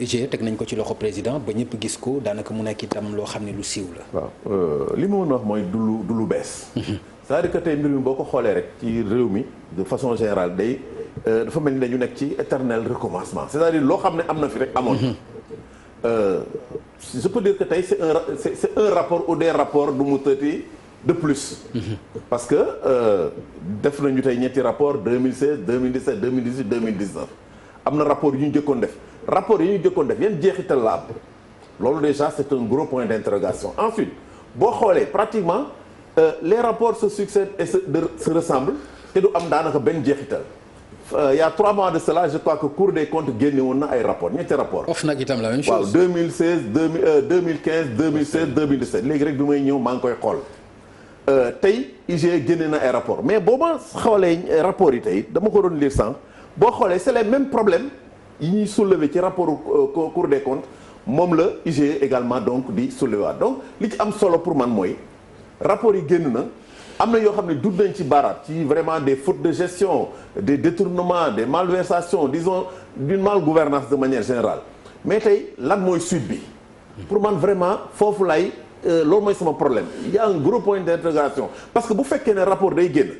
IGE teg nañ ko ci loxo président ba ñëpp gis ko daanaka mu nekk itam loo xam ne lu siiw la. waaw li ma mën a wax mooy du lu bees. c'est-à-dire que tey mbir mi boo ko xoolee rek ci réew mi de façon générale day dafa mel ni dañu nekk ci éternel recommencement c'est-à-dire loo xam ne am na fi rek amoon. Je peux dire que tey c'est un rapport ou des rapports du mu tëti de plus. Parce que def nañu tey ñetti rapport 2016 2017 2018 2019 am na rapport yu ñu jëkkoon def rapport yi ñu jëkkoon def yan jeexital la am loolu déjà c'est un gros point d'interrogation. Ensuite boo xoolee pratiquement les rapports se succèdent et se ressemblent te du am daanaka benn jeexital. Il y a 3 mois de cela je crois que Cour des comptes génne woon na ay rapport ñetti rapport OFNAC itam la même chose. waaw 2016 2015 2016 2017 léegi rek bi may ñëw maa ngi koy xool tey IGE génne na ay rapport mais boo ma xoolee rapport yi tey dama ko doon lire sànq boo xoolee c'est les mêmes problèmes yi ñuy soulever ci rapport Cour des comptes moom la IGE également donc di soulever waat donc li ci am solo pour man mooy rapport yi génn na am na yoo xam ne dund nañ ci baaraat ci vraiment des fautes de gestion des détournements des malversations disons d'une malgouvernance de manière générale mais tey lan mooy suite bi pour man vraiment foofu lay loolu mooy sama problème il y a un gros point d'interrogation parce que bu fekkee ne rapport day génn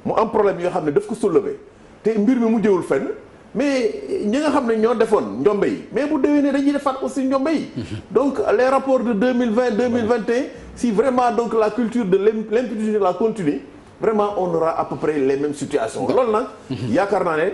mu am problème yoo xam ne daf ko soulever te mbir mi mujjewul fenn mais ñi nga xam ne ñoo defoon njombe yi mais bu déwénee dañuy defaat aussi njombe yi donc les rapports de 2020 2021 si vraiment donc la culture de l'impunité la continue vraiment on aura à peu près les mêmes situations loolu nag yaakaar naa ne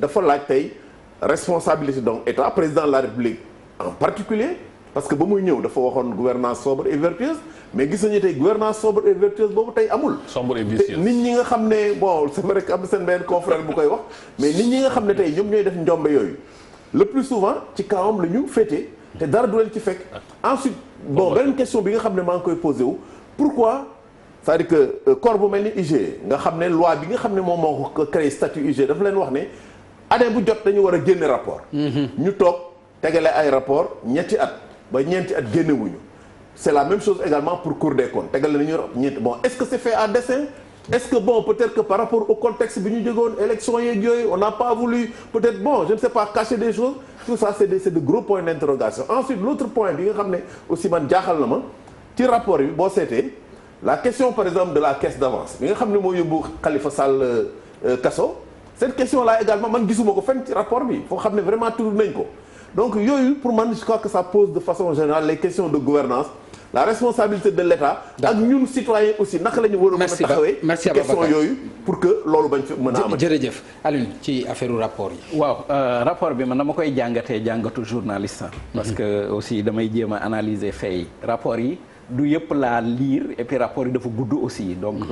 dafa laaj tey responsabilité donc état président de la République en particulier parce que ba muy ñëw dafa waxoon gouvernance sobre et vertueuse mais gis nañu tey gouvernance sobre et vertueuse boobu tey amul. sobre et vicieuse nit ñi nga xam ne bon c'est vrai que am na seen benn confrère bu koy wax mais nit ñi nga xam ne tey ñoom ñooy def njombe yooyu le plus souvent ci kawam la ñu féete te dara du leen ci fekk. ensuite bon beneen question bi nga xam ne maa ngi koy posé wu pourquoi c'est-à-dire que corps bu mel ni IGE nga xam ne loi bi nga xam ne moom moo ko créé statut IGE dafa leen wax ne année bu jot dañu war a génne rapport. ñu toog tegale ay rapport ñetti at. ba ñeenti at génnewuñu c'est la même chose également pour Cour des comptes tegal nañu ñeenti bon est-ce que c'est fait à dessein est-ce que bon peut-être que par rapport au contexte bi ñu jógoon élection yeeg yooyu on n'a pas voulu peut-être bon je ne sais pas cacher des choses tout ça c'est de gros points d'interrogation ensuite l'autre point bi nga xam ne aussi man jaaxal na ma ci rapport bi boo seetee la question par exemple de la caisse d'avance bi nga xam ne moo yóbbu Khalifa Sall kaso cette question là également man gisuma ko fenn ci rapport bi foo xam ne vraiment tudd nañ ko donc yooyu pour man je crois que ça pose de façon générale les questions de gouvernance la responsabilité de l'État ak ñun citoyens aussi naka la ñu war a mën a taxawee ci question yooyu pour que loolu bañ fi mën a amati jërëjëf Alioune ci affaire rapport yi waaw rapport bi man dama koy jàngatee jàngatu journaliste parce que aussi damay jéem a analyser faits yi rapport yi du yëpp laa lire et puis rapport yi dafa gudd aussi donc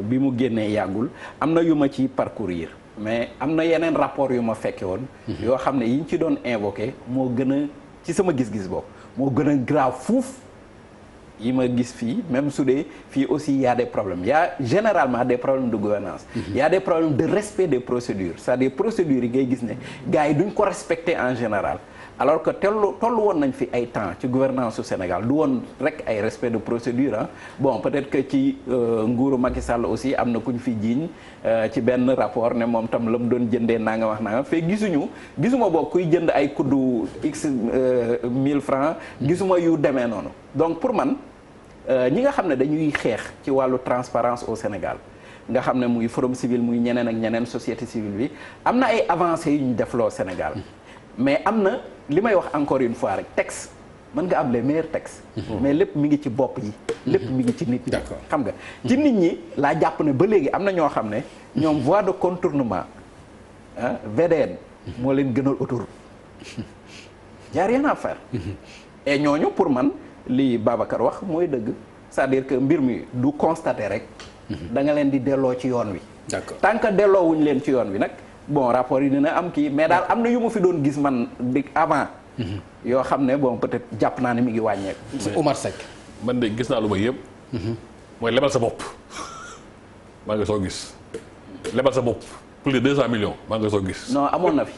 bi mu génnee yàggul am na yu ma ci parcourir mais am na yeneen rapport yu ma fekke woon yoo xam ne yi ñu ci doon invoqué moo gën a ci sama gis-gis boobu moo gën a grave fuuf yi ma gis fii même su dee fii aussi y a des problèmes il y a généralement des problèmes de gouvernance il y a des problèmes de respect des procédures c'est-à-dire procédures yi ngay gis ne gars yi duñ ko respecter en général alors que toll woon nañ fi ay temps ci gouvernance su Sénégal du woon rek ay respect de procédure ah bon peut-être que ci nguuru Macky Sall aussi am na ku ñu fi jiiñ ci benn rapport ne moom tam la mu doon jëndee nanga wax nanga fee gisuma boo kuy jënd ay kuddu x 1000 francs gisuma yu demee noonu donc pour man ñi nga xam ne dañuy xeex ci wàllu transparence au Sénégal nga xam ne muy forum civil muy ñeneen ak ñeneen société civile bi am na ay avancées yu ñu defloo Sénégal mais am na li may wax encore une fois rek texte mën nga am les meilleurs textes mais lépp mi ngi ci bopp yi lépp mi ngi ci nit ñi xam nga ci nit ñi laa jàpp ne ba léegi am na ñoo xam ne ñoom voie de contournement VDN moo leen gënal autoroute y a rien à faire et ñooñu pour man li Babacar wax mooy dëgg c'est-à-dire que mbir mi du constater rek da nga leen di delloo ci yoon wi d'accord tant que delloo wuñ leen ci yoon wi nag bon rapport yi dina am kii mais daal am na yu ma fi doon gis man di avant yoo xam ne bon peut-être jàpp naa ne mi ngi wàññeeku Omar Seck man de gis naa lu ma yëpp mooy lebal sa bopp maa ngi soo gis lebal sa bopp plus de 200 millions maa ngi soo gis non amoon na fi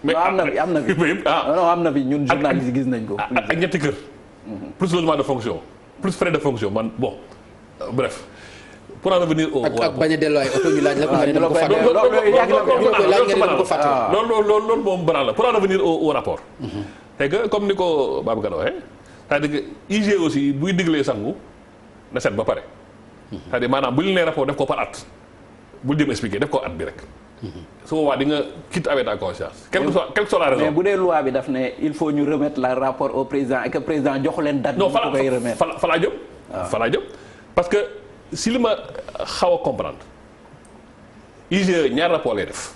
non am na fi non am na fi ñun journaliste yi gis nañ ko ak ñetti kër plus logement de fonction plus frais de fonction man bon bref pour en revenir au ak bañ a delloo ay oto ñu laaj la ko nga ne dama ko fàtte. loolu moom balaa la pour en revenir au rapport. c'est que comme ni ko Babacar waxee c'est-à-dire que IG aussi buy diglee sangu na set ba pare. c'est-à-dire maanaam bu ñu nee rapport def ko par at bul dem expliquer def ko at bi rek. su boobaa di nga quitte avec ta conscience. quelle que soit la raison. mais bu dee loi bi daf ne il faut ñu remettre le rapport au président et que président joxu leen date. non fa koy remettre fa laa jëm. fa laa jëm parce que si li ma xaw a comprendre IGE ñaar rapport lay def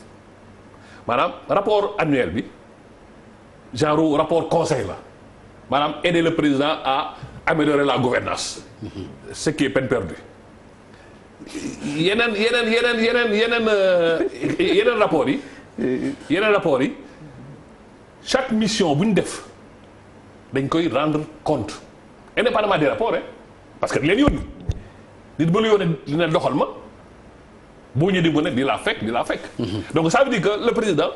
maanaam rapport annuel bi genre rapport conseil la maanaam aider le président à améliorer la gouvernance ce qui est peine perdue. yeneen rapport yi chaque mission bu ñu def dañ koy rendre compte indépendamment des rapports parce que leen yónni nit ba la yónnee dina doxal ma boo ñëwee di ko ne di laa fekk donc ça veut dire que le président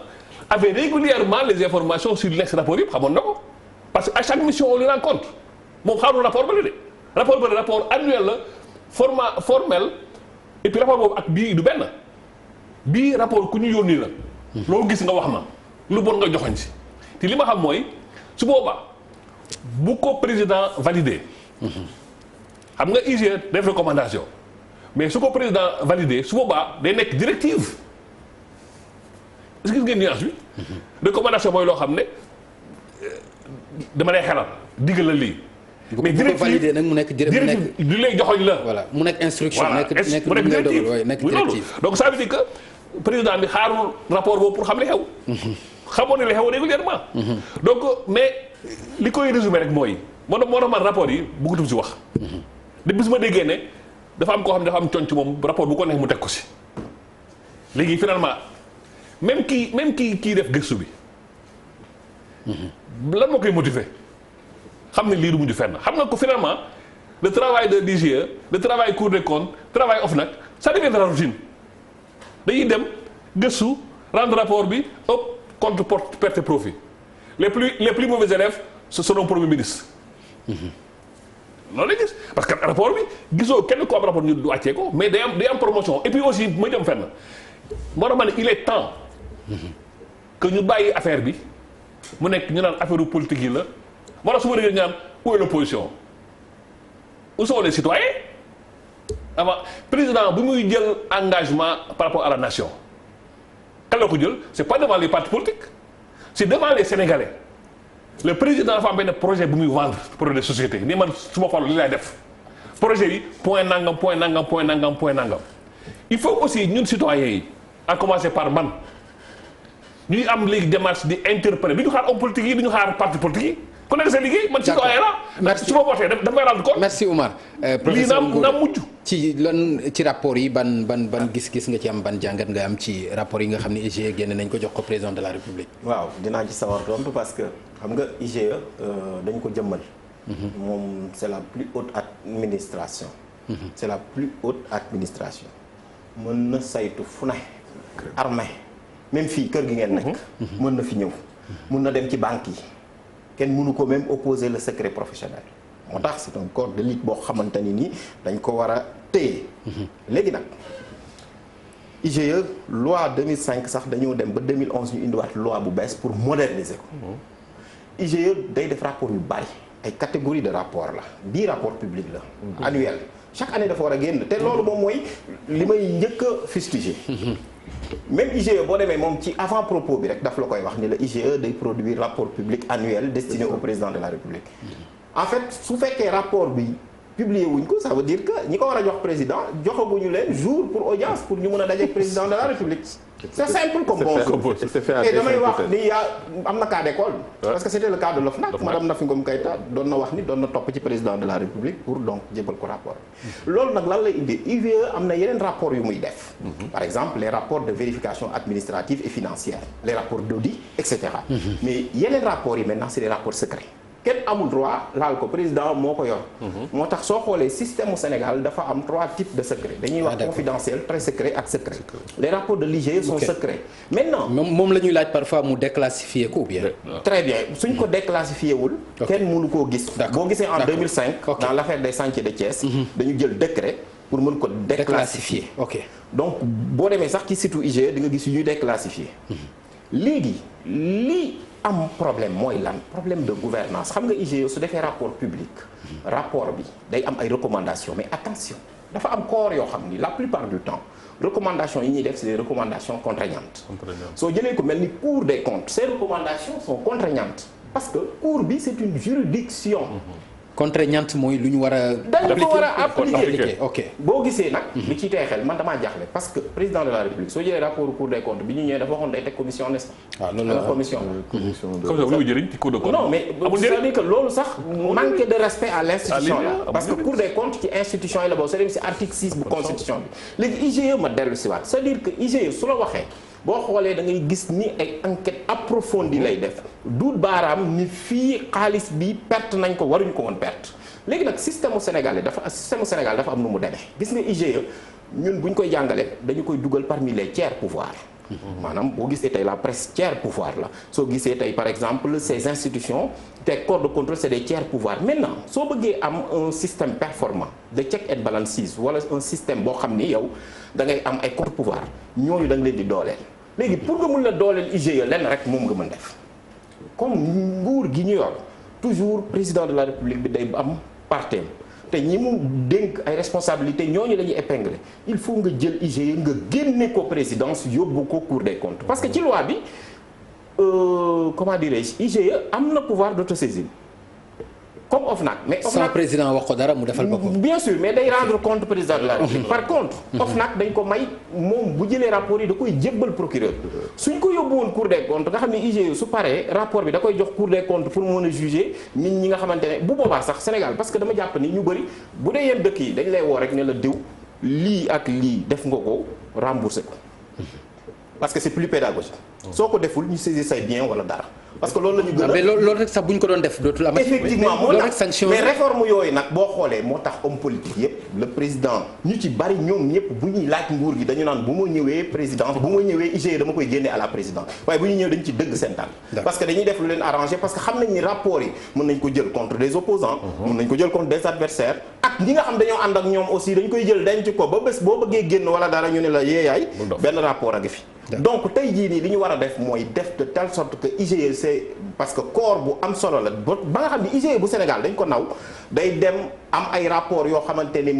avait régulièrement les informations sur les rapports yëpp xamoon na ko parce que à chaque mission on lui rend compte moom xaarul rapport ba la de rapport annuel la formel et puis rapport boobu ak bii du benn bii rapport ku ñu yónni la loo gis nga wax ma lu bon nga joxoñ si te li ma xam mooy su boobaa bu ko président validé xam nga IGE def recommandation mais su ko président validé su boobaa day nekk directive est-ce que gis ngeen nuance bi recommandation mooy loo xam ne dama lay xelal diggal la lii mais directive validé nag mu nekk directive du lay joxoñ la voilà mu nekk instruction nekk directive donc ça veut dire que président bi xaarul rapport boobu pour xam li xew xamoon ne li xew régulièrement donc mais li koy résumé rek mooy moo tax man rapport yi bëggatum si wax de bis ma déggee ne dafa am koo xam ne dafa am conc moom rapport bu ko neex mu teg ko si léegi finalement même kii def gëstu bi lan moo koy motiver xam ne lii du mujj fenn xam nga ko finalement le travail de l'IGE le travail Cour des comptes travail OFNAC ça devient de la routine dañuy dem gëstu rendre rapport bi hop compte perte profit les plus mauvais élèves ce seront premier ministre loolu la gis parce que rapport bi gisoo kenn ko am rapport ñu wàccee ko mais day am promotion et puis aussi ma jëm fenn moo tax ma ne il est temps que ñu bàyyi affaire bi mu nekk ñu naan affaire politique yi la moo tax su ma déggee ñu naan où est l'opposition où sont les citoyens avant président bu muy jël engagement par rapport à la nation kan la ko jël c'est pas devant les partis politiques c'est devant les Sénégalais le président dafa am benn projet bu muy vendre projet de société ni man su ma xool li lay def projet yi point nangam il faut aussi ñun citoyens yi à commencer par man ñuy am léegi démarche di interpeller du ñu xaar homme politique yi du ñu xaar parti politique yi ku nekk sa liggéey man citoyen la su ma wootee dafay rendre compte. merci Oumar. professeur lii naa mujj. ci rapport yi ban gis-gis nga ci am ban jàngat nga am ci rapport yi nga xam ne IGE génne nañ ko jox ko président de la République. waaw dinaa ci sawar tontu parce que xam nga IGE dañ ko jëmmal. moom c'est la plus haute administration. c'est la plus haute administration. mën na saytu fu ne. armée même fii kër gi ngeen nekk. mën na fi ñëw. mën na dem ci banque yi. kenn mënu ko même opposer le secret professionnel moo tax c'est un corps d'élite boo xamante ni nii dañ ko war a téye léegi nag IGE loi 2005 sax dañoo dem ba 2011 ñu indiwaat loi bu bees pour moderniser ko IGE day def rapport yu bari ay catégorie de rapport la 10 rapports publics la annuel chaque année dafa war a génn te loolu moom mooy li may njëkk a fustiger même IGE boo demee moom ci avant propos bi rek daf la koy wax ni la IGE day produire rapport public annuel destiné au président de la République en fait su fekkee rapport bi publié wuñ ko ça veut dire que ñi ko war a jox président joxaguñu leen jour pour audience pour ñu mën a dajeek président de la République c'est simple comme bonjour et damay wax ni am na cas d'école parce que c'était le cas de l'OFNAC madame Nafi Ngom Keïta doon na wax ni doon na topp ci président de la République pour donc jébal ko rapport loolu nag lan lay indi IGE am na yeneen rapport yu muy def par exemple les rapports de vérification administrative et financière les rapports d'audit etc mais yeneen rapports yi maintenant c'est des rapports secrets kenn amul droit laal ko président moo ko yor moo tax soo xoolee système au Sénégal dafa am 3 types de secrets dañuy wax confidentiel très secret ak secret les rapports de l'IGE sont secrets maintenant moom la ñuy laaj parfois mu déclassifier ko ou bien très bien suñ ko déclassifié wul kenn mënu koo gis boo gisee en 2005 dans l'affaire des chantiers de Thiès dañu jël décret pour mën ko déclassifier. ok donc boo demee sax ci site IGE di nga gis yu ñuy déclassifier. léegi li am problème mooy lan problème de gouvernance xam nga IGE su defee rapport public. rapport bi day am ay recommandations mais attention dafa am corps yoo xam ni la plupart du temps recommandations yi ñuy def c'est des recommandations contraignantes. soo jëlee ko mel ni Cour des comptes ces recommandations sont contraignantes parce que cour bi c'est une juridiction. contraignante mooy lu ñu war a. dañ ko war a appliquer ok boo gisee nag. li ciy tey xel man damaa jaaxle parce que président de la république soo jëlee rapport Cour des comptes bi ñu ñëwee dafa waxoon day teg commission n'est-ce pas. waaw loolu la commission. comme ça lu muy jëriñ ci Cour des comptes. non mais c'est-à-dire que loolu sax manque de respect à l'institution là. parce que Cour des comptes ci institution yi la boobu c'est dem ci article 6 bu constitution bi. léegi IGE ma dellu si waat c'est-à-dire que IGE su la waxee. boo xoolee da ngay gis ni ay enquête approfondie lay def duut baaraam ni fii xaalis bi perte nañ ko waruñu ko woon perte léegi nag système mu Sénégal dafa am nu mu demee gis nga IGE ñun bu ñu koy jàngale dañu koy dugal parmi les tiers pouvoirs maanaam boo gisee tey la presse tiers pouvoir la soo gisee tey par exemple ces institutions te corps de contrôle c'est des tiers pouvoirs maintenant soo bëggee am un système performant de check and balances wala un système boo xam ni yow da ngay am ay contre pouvoir ñooñu da nga leen di dooleel léegi pour nga mun la dooleel IGE lenn rek moom nga mën def comme nguur gi ñu yor toujours président de la république bi day am parteem te ñi mu dénk ay responsabilités ñooñu la ñuy épingler il faut nga jël IGE nga génne ko présidence yóbbu ko Cour des comptes parce que ci loi bi comment dirais-je IGE am na pouvoir d'autosaisine comme OFNAC mais sans président wax ko dara mu defal boppam. bien sûr mais day rendre compte président de la République par contre OFNAC dañ ko may moom bu jëlee rapport yi da koy jébbal procureur suñ ko yóbbu woon Cour des comptes nga xam ne IGE su paree rapport bi da koy jox Cour des comptes pour mën a juger nit ñi nga xamante ne bu boobaa sax Sénégal parce que dama jàpp ni ñu bëri bu dee yenn dëkk yi dañ lay woo rek ne la diw lii ak lii def nga ko rembourser ko parce que c'est plus pédagogique soo ko deful ñu saisir say bien wala dara parce que loolu la ñu gën a mais loolu rek sax bu ñu ko doon def dootul amati. effectivement moo loolu rek tax sanction mais réforme yooyu nag boo xoolee moo tax homme politique yëpp le président ñu ci bari ñoom ñëpp bu ñuy laaj nguur gi dañu naan bu ma ñëwee présidence bu ma ñëwee IGE dama koy génne à la présidence waaye bu ñu ñëwee dañu ci dëgg seen tànk parce que dañuy def lu leen arrangé parce que xam nañ ni rapport yi mën nañ ko jël contre des opposants mën nañ ko jël contre des adversaires ak ñi nga xam dañoo ànd ak ñoom aussi dañ koy jël denc ko ba bés boo bëggee génn wala dara ñu ne la yeeyaay benn rapport a ngi fi donc tey jii nii li ñu war a def mooy def de telle sorte que IGE c'est parce que corps bu am solo la ba nga xam ne IGE bu Sénégal dañ ko naw day dem am ay rapport yoo xamante ni